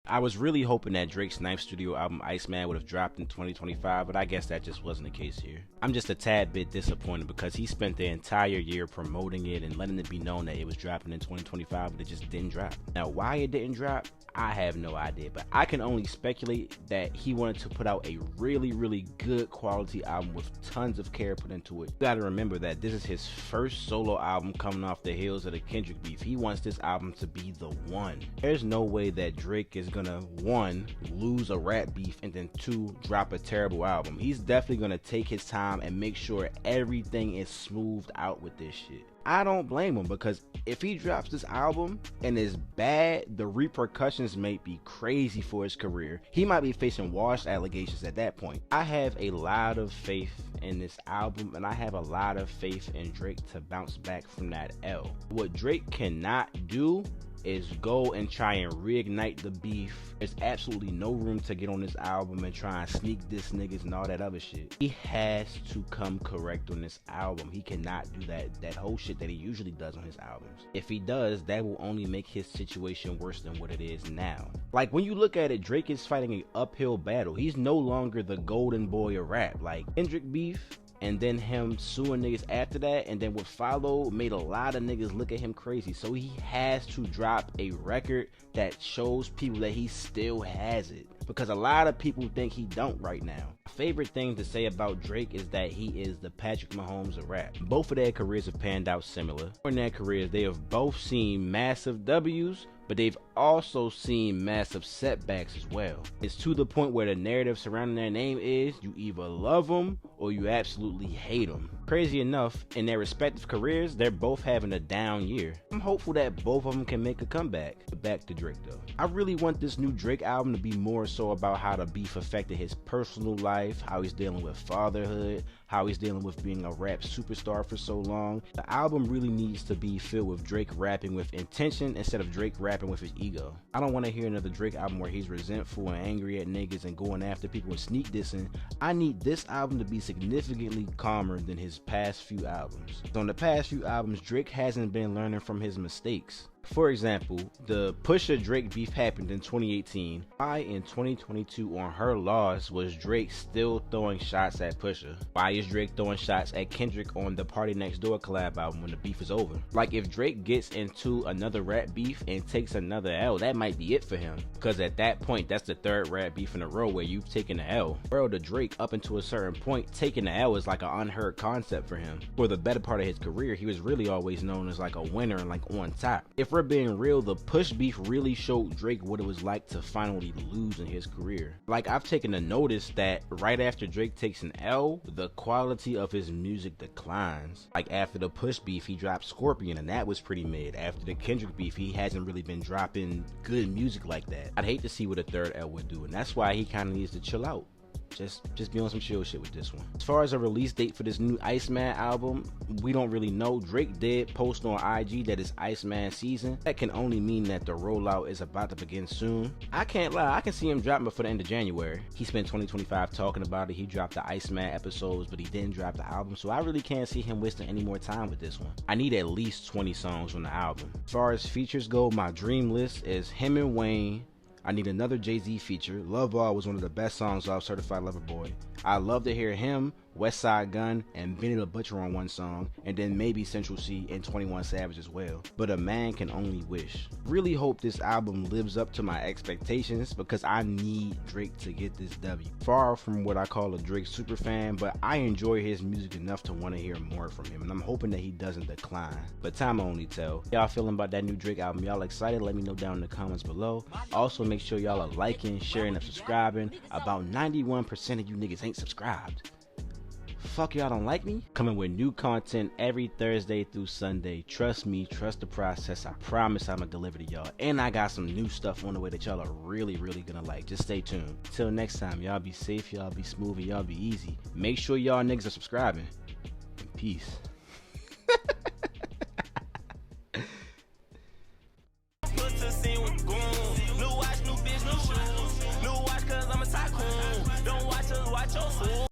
I was really hoping that Drake's ninth studio album Iceman would have dropped in 2025, but I guess that just wasn't the case here. I'm just a tad bit disappointed because he spent the entire year promoting it and letting it be known that it was dropping in 2025, but it just didn't drop. Now, why it didn't drop, I have no idea, but I can only speculate that he wanted to put out a really good quality album with tons of care put into it. You gotta remember that this is his first solo album coming off the heels of the Kendrick beef. He wants this album to be the one. There's no way that Drake is gonna, one, lose a rap beef, and then two, drop a terrible album. He's definitely gonna take his time and make sure everything is smoothed out with this shit. I don't blame him, because if he drops this album and it's bad, the repercussions may be crazy for his career. He might be facing wash allegations at that point. I have a lot of faith in this album, and I have a lot of faith in Drake to bounce back from that L. What Drake cannot do is go and try and reignite the beef. There's absolutely no room to get on this album and try and sneak diss niggas and all that other shit. He has to come correct on this album. He cannot do that whole shit that he usually does on his albums. If he does, that will only make his situation worse than what it is now. Like, when you look at it, Drake is fighting an uphill battle. He's no longer the golden boy of rap. Like, Kendrick beef and then him suing niggas after that, and then what followed made a lot of niggas look at him crazy. So he has to drop a record that shows people that he still has it, because a lot of people think he don't right now. My favorite thing to say about Drake is that he is the Patrick Mahomes of rap. Both of their careers have panned out similar. In their careers, they have both seen massive W's, but they've also seen massive setbacks as well. It's to the point where the narrative surrounding their name is you either love them or you absolutely hate them. Crazy enough, in their respective careers, they're both having a down year. I'm hopeful that both of them can make a comeback. But back to Drake though. I really want this new Drake album to be more so about how the beef affected his personal life, how he's dealing with fatherhood, how he's dealing with being a rap superstar for so long. The album really needs to be filled with Drake rapping with intention instead of Drake rapping with his ego. I don't want to hear another Drake album where he's resentful and angry at niggas and going after people and sneak dissing. I need this album to be significantly calmer than his past few albums. On the past few albums, Drake hasn't been learning from his mistakes. For example, the Pusha Drake beef happened in 2018. Why in 2022 on Her Loss was Drake still throwing shots at Pusha? Why is Drake throwing shots at Kendrick on the Party Next Door collab album when the beef is over? Like, if Drake gets into another rap beef and takes another L, that might be it for him, because at that point that's the third rap beef in a row where you've taken an L. World of Drake, up until a certain point, taking the L is like an unheard concept for him. For the better part of his career, he was really always known as like a winner and like on top. If we're being real, the Push beef really showed Drake what it was like to finally lose in his career. Like, I've taken to notice that right after Drake takes an L, the quality of his music declines. Like, after the Push beef, he dropped Scorpion, and that was pretty mid. After the Kendrick beef, he hasn't really been dropping good music like that. I'd hate to see what a third L would do, and that's why he kind of needs to chill out. Just be on some chill shit with this one. As far as a release date for this new Iceman album, we don't really know. Drake did post on IG that it's Iceman season. That can only mean that the rollout is about to begin soon. I can't lie, I can see him dropping before the end of January. He spent 2025 talking about it. He dropped the Iceman episodes, but he didn't drop the album, so I really can't see him wasting any more time with this one. I need at least 20 songs on the album. As far as features go, my dream list is him and Wayne. I need another Jay-Z feature. Love All was one of the best songs off Certified Lover Boy. I'd love to hear him, Westside Gunn, and Benny the Butcher on one song, and then maybe Central C and 21 Savage as well. But a man can only wish. Really hope this album lives up to my expectations, because I need Drake to get this W. Far from what I call a Drake super fan, but I enjoy his music enough to want to hear more from him, and I'm hoping that he doesn't decline. But time will only tell. Y'all feeling about that new Drake album? Y'all excited? Let me know down in the comments below. Also, make sure y'all are liking, sharing, and subscribing. About 91% of you niggas ain't subscribed. Fuck, y'all don't like me? Coming with new content every Thursday through Sunday. Trust me, trust the process. I promise I'ma deliver to y'all. And I got some new stuff on the way that y'all are really gonna like. Just stay tuned. Till next time, y'all be safe, y'all be smooth, and y'all be easy. Make sure y'all niggas are subscribing. And peace.